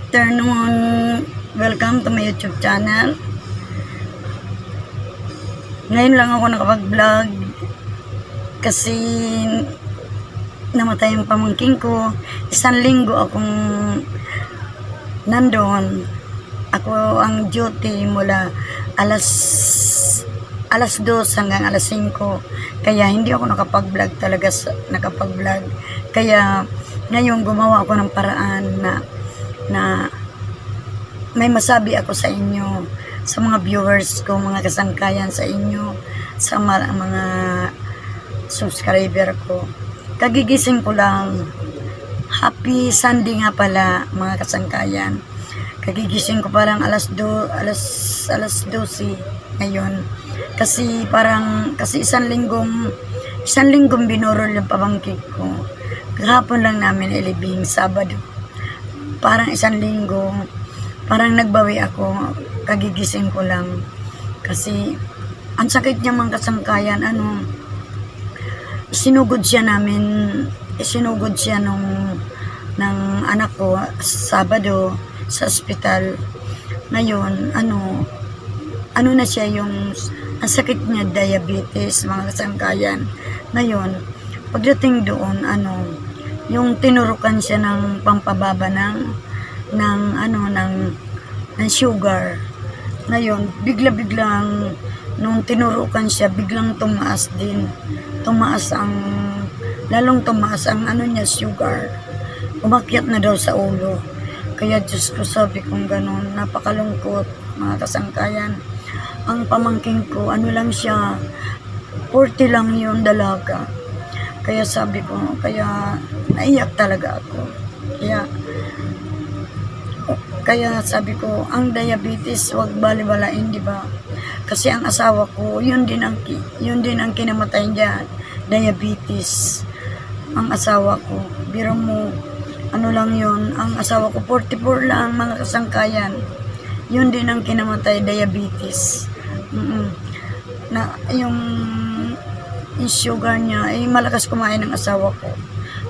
afternoon. Welcome to my YouTube channel. Ngayon lang ako nakapag-vlog kasi namatay yung pamangking ko. 1 linggo akong nandun. Ako ang duty mula alas 2 hanggang alas 5. Kaya hindi ako nakapag-vlog talaga. Kaya ngayon gumawa ako ng paraan na may masabi ako sa inyo, sa mga viewers ko, mga kasangkayan sa inyo, sa mga subscriber ko. Kagigising ko lang. Happy Sunday nga pala, mga kasangkayan. Kagigising ko parang alas 12 ngayon. Kasi isang linggong binurol yung pamangkin ko. Kahapon lang namin ilibing, Sabado. Parang 1 linggo, parang nagbawi ako, kagigising ko lang. Kasi ang sakit niya mga kasangkayan, sinugod siya ng anak ko Sabado sa ospital. Ngayon, ano na siya, ang sakit niya, diabetes, mga kasangkayan. Ngayon, pagdating doon, yung tinurukan siya ng pampababa ng sugar. Ngayon, biglang nung tinurukan siya, biglang tumaas lalong tumaas ang sugar. Umakyat na daw sa ulo. Kaya Diyos ko, sabi kong ganun, napakalungkot, mga kasangkayan. Ang pamangking ko, lang siya, 40 lang yung dalaga. Kaya sabi ko, naiyak talaga ako. Kaya sabi ko, ang diabetes, wag bali-balain, di ba? Kasi ang asawa ko, yun din ang kinamatay niya, diabetes. Ang asawa ko, biro mo, lang yun, ang asawa ko, 44 lang, mga kasangkayan. Yun din ang kinamatay, diabetes. Yung sugar niya, malakas kumain ng asawa ko.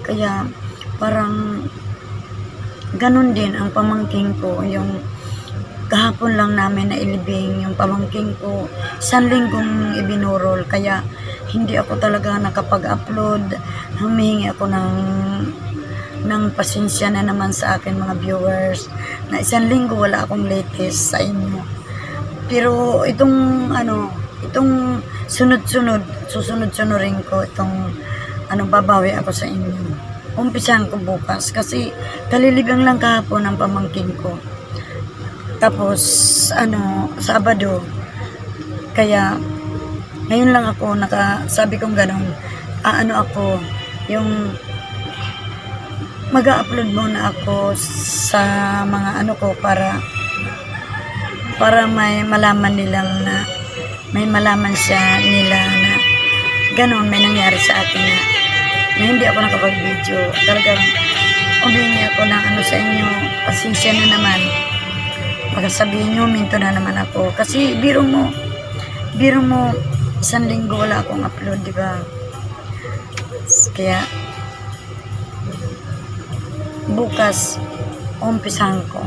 Kaya, parang, ganun din ang pamangking ko. Yung kahapon lang namin na ilibing yung pamangking ko. 1 linggong ibinurol. Kaya, hindi ako talaga nakapag-upload. Humihingi ako ng pasensya na naman sa akin, mga viewers, na 1 linggo wala akong latest sa inyo. Pero itong susunod-sunurin ko itong babawi ako sa inyo. Umpisahan ko bukas kasi kalilibing lang kahapon ng pamangkin ko. Tapos Sabado. Kaya ngayon lang ako sabi kong ganun. Ako yung mag-upload muna ako sa mga ko para may malaman nilang may malaman nila na ganon may nangyari sa akin na hindi ako nakapag-video. Talagang humingi ako ng sa inyo, pasensya na naman. Baka sabihin nyo, minto na naman ako. Kasi biro mo 1 linggo wala akong upload, di ba? Kaya bukas umpisahan ko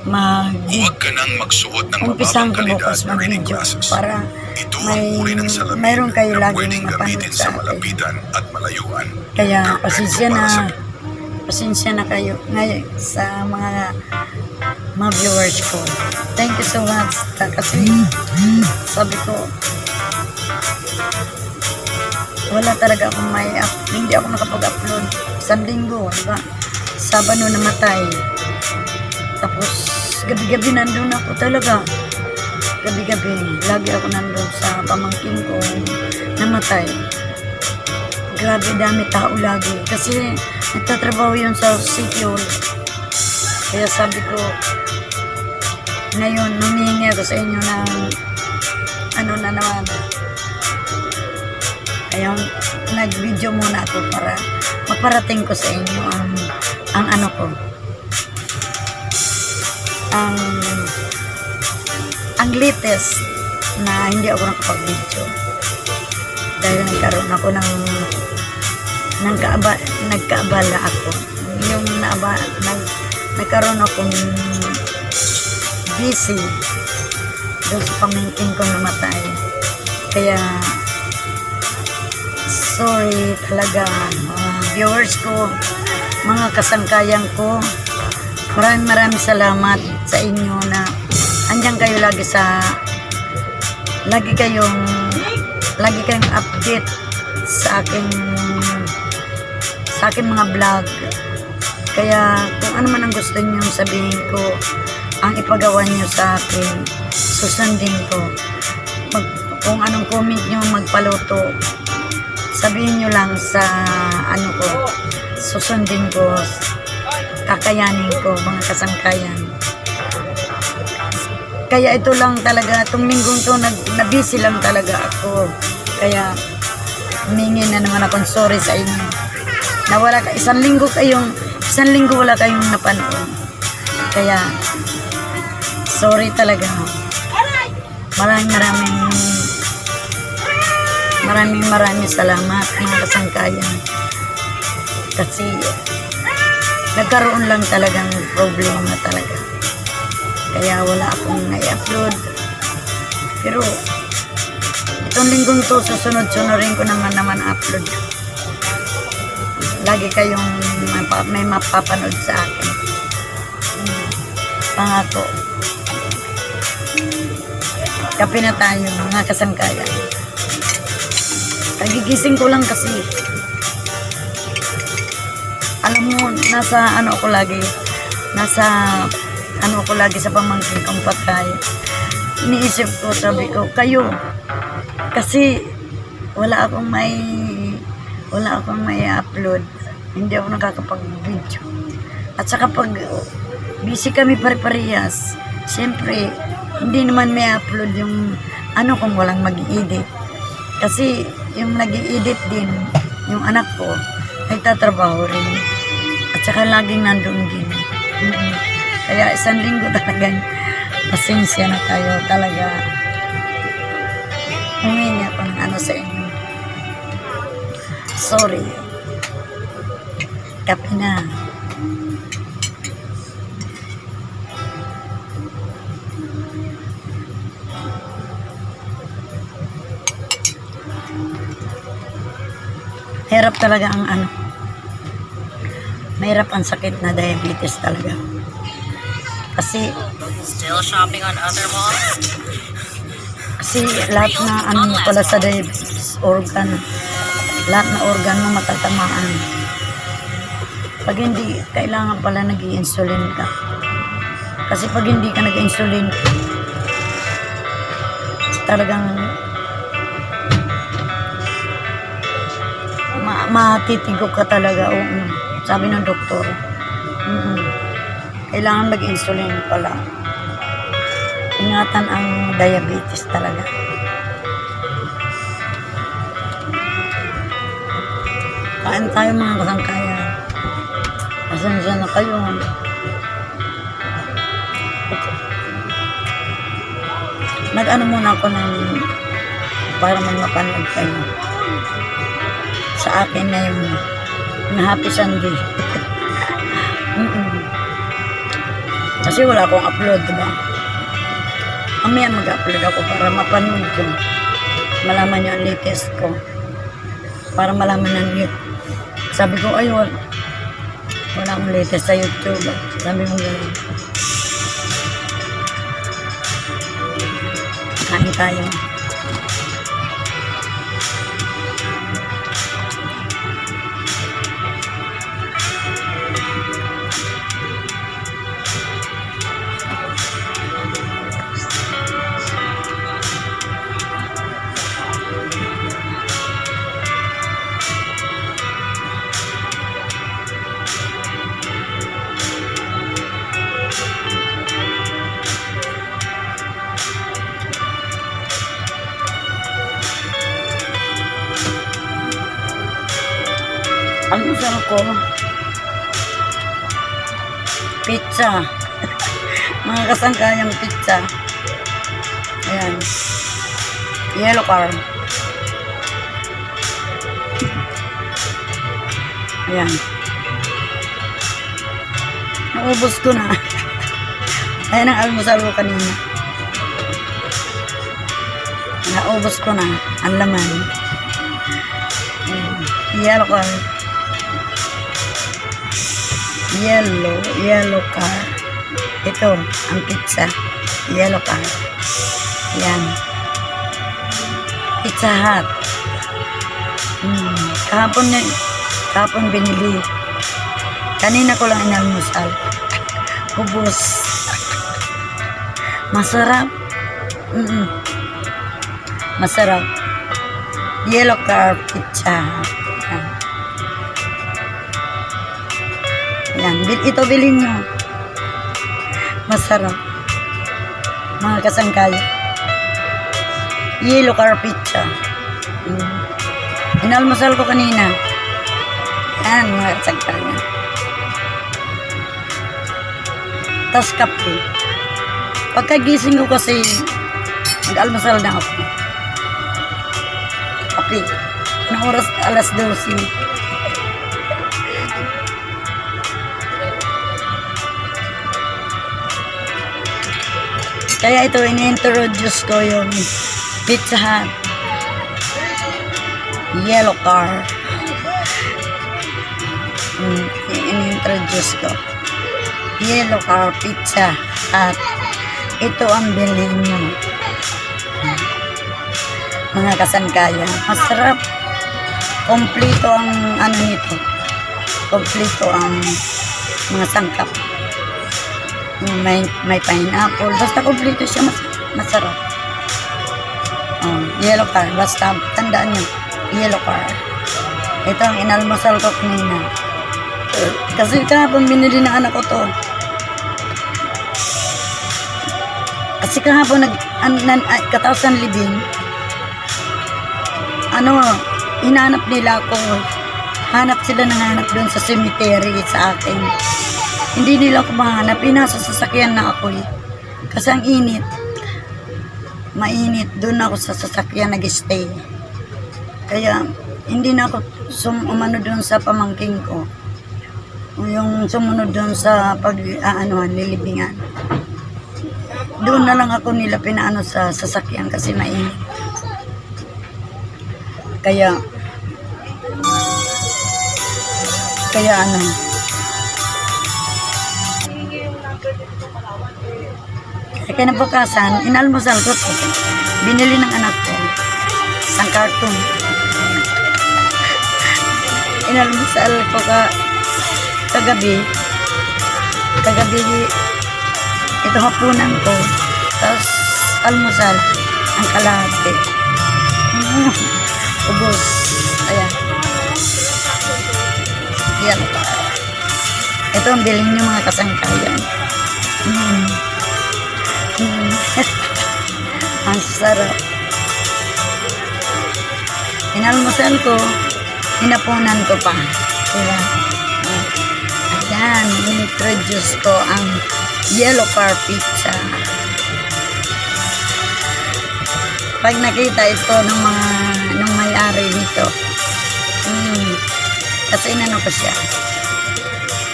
Huwag ka nang magsuot ng mababang kalidad na reading glasses. Para Ito ang uri ng salamin mayroon kayo na laging pwedeng mapanood gamitin sa sa akin. malapitan at malayuan. Kaya Perfecto para sa pasensya na kayo ngayon sa mga viewers ko. Thank you so much. Kasi sabi ko, wala talaga akong hindi ako nakapag-upload 1 linggo, diba? Sabado namatay. Tapos gabi-gabi nandun ako talaga. Gabi-gabi lagi ako nandun sa pamangkin ko namatay. Grabe, dami tao lagi kasi nagtatrabaho yun sa City Hall. Kaya sabi ko, ngayon humihingi ako sa inyo ng na naman. Kaya nag-video muna ako para maparating ko sa inyo ang latest na hindi ako nakapag-video. Dahil nagkaroon ako ng nagkaabala ako. Yung nagkaroon akong busy doon sa pamangkin ko namatay. Kaya sorry talaga, mga viewers ko, mga kasangkayan ko, maraming salamat sa inyo na andyan kayo lagi kayong update sa aking mga vlog. Kaya kung ano man ang gusto niyo sabihin ko, ang ipagawa niyo sa akin, susundin ko. Kung anong comment niyo magpaluto, sabihin niyo lang sa susundin ko, kakayanin ko, mga kasangkayan. Kaya ito lang talaga, itong linggong to, nabisi lang talaga ako. Kaya humingi na naman akong sorry sa inyo. Nawala ka, isang linggo wala kayong napanood. Kaya sorry talaga. Maraming salamat mga kasangkayan. Kasi nagkaroon lang talagang problema talaga. Kaya wala akong na-upload. Pero itong linggong to, susunod-sunurin ko naman upload. Lagi kayong may mapapanood sa akin. Pangako. Kape na tayo, mga kasangkayan. Nagigising ko lang kasi. Alam mo, nasa ano ako lagi sa pamangkin kong patay. Iniisip ko, sabi ko, kayo. Kasi wala akong may upload. Hindi ako nakakapag-video. At saka pag busy kami pare-parehas, siyempre, hindi naman may upload yung kung walang mag-i-edit. Kasi yung nag-i-edit din, yung anak ko, nagtatrabaho rin. At saka laging nandun din. Kaya isang linggo talagang pasensya na tayo talaga. Humingi ako ng sa inyo. Sorry. Kape na. Hirap talaga mahirap ang sakit na diabetes talaga. Kasi Still shopping on other malls? Kasi lahat na mo pala sa diabetes, lahat na organ mo matatamaan. Pag hindi, kailangan pala nag-i-insulin ka. Kasi pag hindi ka nag-i-insulin, talagang matitigo ka talaga. Sabi ng doktor. Kailangan mag-insulin pala. Ingatan ang diabetes talaga. Kain tayo mga kasangkayan. Pasensya na kayo. Nag-ano muna ako para may mapanood kayo. Sa akin na yung Happy Sunday. Kasi wala akong upload, diba? Mamaya mag-upload ako para mapanood yun. Malaman nyo ang latest ko. Para malaman ng YouTube. Sabi ko, ay, wala akong latest sa YouTube. Sabi mo gano'n. Kain tayo. Ang gusto ko, pizza. Mga kasangkayang pizza. Ayan. Yellow car. Ayan. Naubos ko na. Ayan ang almusal ko kanina. Naubos ko na ang laman. Yellow car. Yellow car. Ito, ang pizza. Yellow car. Yan. Pizza Hut. Kahapon binili. Kanina ko lang inalmusal. Ubos. Masarap. Masarap. Yellow car pizza. Yan. Ito bilhin nyo. Masarap. Mga kasangkay. Yellow car pizza. Inalmusal ko kanina. Yan, mga kasangkay. Tas kape. Pagkagising ko kasi nag-almusal na ako. Kape. Anong oras? Alas 12. Kaya ito, ini-introduce ko yung Pizza Hut. Yellow car. Ini-introduce ko. Yellow car pizza at ito ang bilhin nyo. Mga kasangkayan. Masarap. Kompleto ang ano nito. Kompleto ang mga sangkap. May pineapple. Basta kompleto siya. Masarap. Yellow car. Basta tandaan nyo. Yellow car. Ito ang inalmusal ko kanina. Kasi kahapon binili ng anak ko to. Kasi kahapon katawasan libing. Hinanap nila ako. Hanap sila ng hanap doon sa cemetery sa akin. Hindi nila ako mahanap. Nasa sasakyan na ako eh. Kasi ang init. Mainit. Doon ako sa sasakyan nag-stay. Kaya hindi na ako umano doon sa pamangking ko. Yung sumunod doon sa lilibingan. Doon na lang ako nila pinaano sa sasakyan kasi mainit. Kaya kinabukasan, inalmusal ko to. Binili ng anak ko isang carton. Inalmusal ko kagabi ito hapunan ko, tapos almusal ang kalahati. Ubos. Ayan. Yan. Ito ang bilhin nyo mga kasangkayan. Ang sarap. Inalmusal ko, inapunan ko pa. Diba? Ayan, in-introduce ko ang yellow car pizza. Pag nakita ito ng may-ari dito, kasi inano ko siya,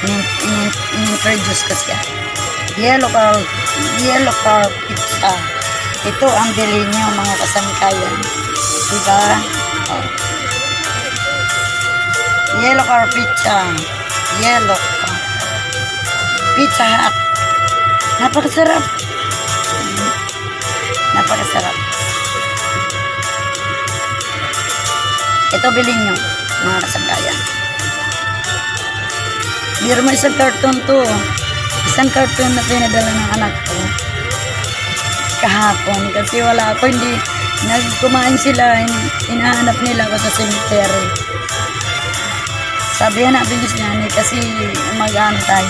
in-introduce ko siya. Yellow car pizza. Ito ang bilhin nyo mga kasangkayan. Diba? Yellow car pizza. Yellow car Pizza Hut. Napakasarap. Napakasarap. Ito bilhin nyo mga kasangkayan. Meron mo isang karton to. Isang karton na pinadala ng anak ko kahapon kasi wala ako, hindi nagkumain sila, inahanap nila ako sa cemetery. Sabi na bilis niya kasi mag-ano tayo,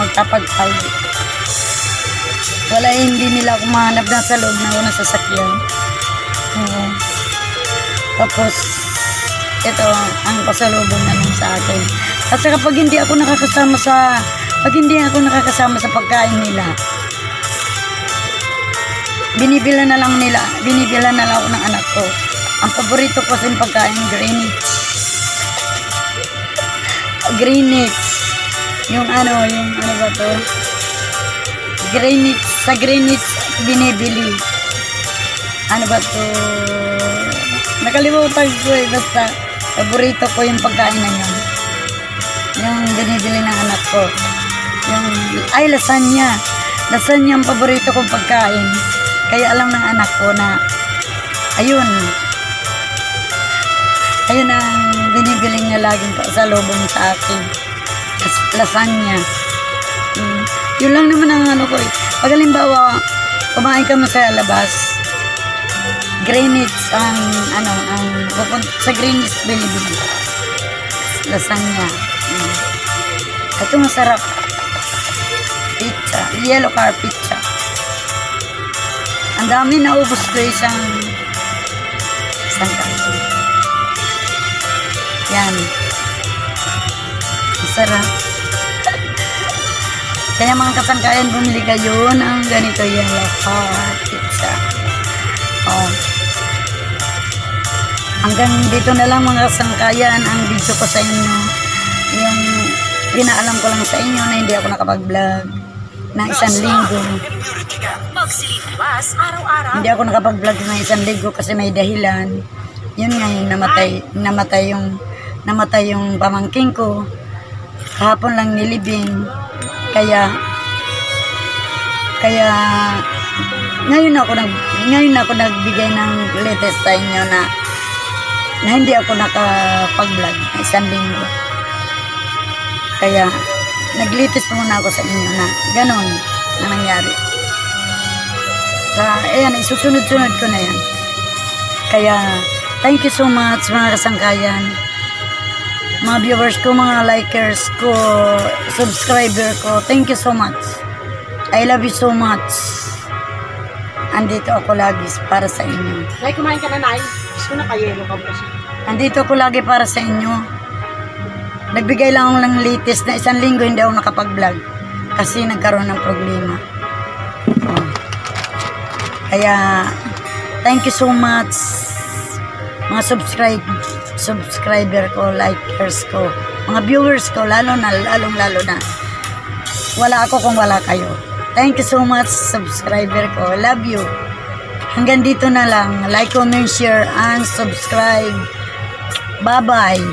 magtapag-tag. Wala, hindi nila ako mahanap na sa loob na ako ng sasakyan. Tapos ito ang pasalubong namin sa akin. Kasi kapag hindi ako nakakasama sa pagkain nila, binibila na lang ako ng anak ko. Ang paborito ko sa pagkain, Greenwich. Greenwich. Yung ano ba to? Greenwich, sa Greenwich binibili. Ano ba to? Nakalimutan ko eh, basta paborito ko yung pagkain na yun. Yung binibili ng anak ko. Lasagna. Lasagna ang paborito kong pagkain. Kaya alam ng anak ko na ayun ang binibili niya laging pasalubong sa akin. Lasagna. Yun lang naman ang ano ko eh. Pag halimbawa, kumain kami sa labas, Greenwich ang sa Greenwich binibili. Lasagna. Ito masarap. Pizza. Yellow car pizza. Ang dami naubos ko isang kaso. Yan. Masarap. Kaya mga kasangkayan, bumili kayo ng ganito yellow car pizza. Hanggang dito na lang mga kasangkayan ang video ko sa inyo. Yung pinaalam ko lang sa inyo na hindi ako nakapag-vlog na isang linggo. Magsilibas araw-araw. Hindi ako nakapag-vlog ng isang linggo kasi may dahilan. Yun nga yung namatay yung pamangking ko. Kahapon lang nilibing. Kaya ngayon ako nagbigay ng latest sa inyo na hindi ako nakapag-vlog ng isang linggo. Kaya naglitis muna ako sa inyo na ganon na nangyari. Ayan, isusunod-sunod ko na yan. Kaya, thank you so much mga kasangkayan. Mga viewers ko, mga likers ko, subscriber ko, thank you so much. I love you so much. Andito ako lagi para sa inyo. Nay, kumain ka na, Nay. Gusto na kayelo ka po siya. Andito ako lagi para sa inyo. Nagbigay lang ako ng latest na isang linggo hindi ako nakapag-vlog kasi nagkaroon ng problema. Kaya thank you so much mga subscriber ko, likers ko, mga viewers ko, lalong lalo na. Wala ako kung wala kayo. Thank you so much subscriber ko. Love you. Hanggang dito na lang. Like, comment, share, and subscribe. Bye-bye.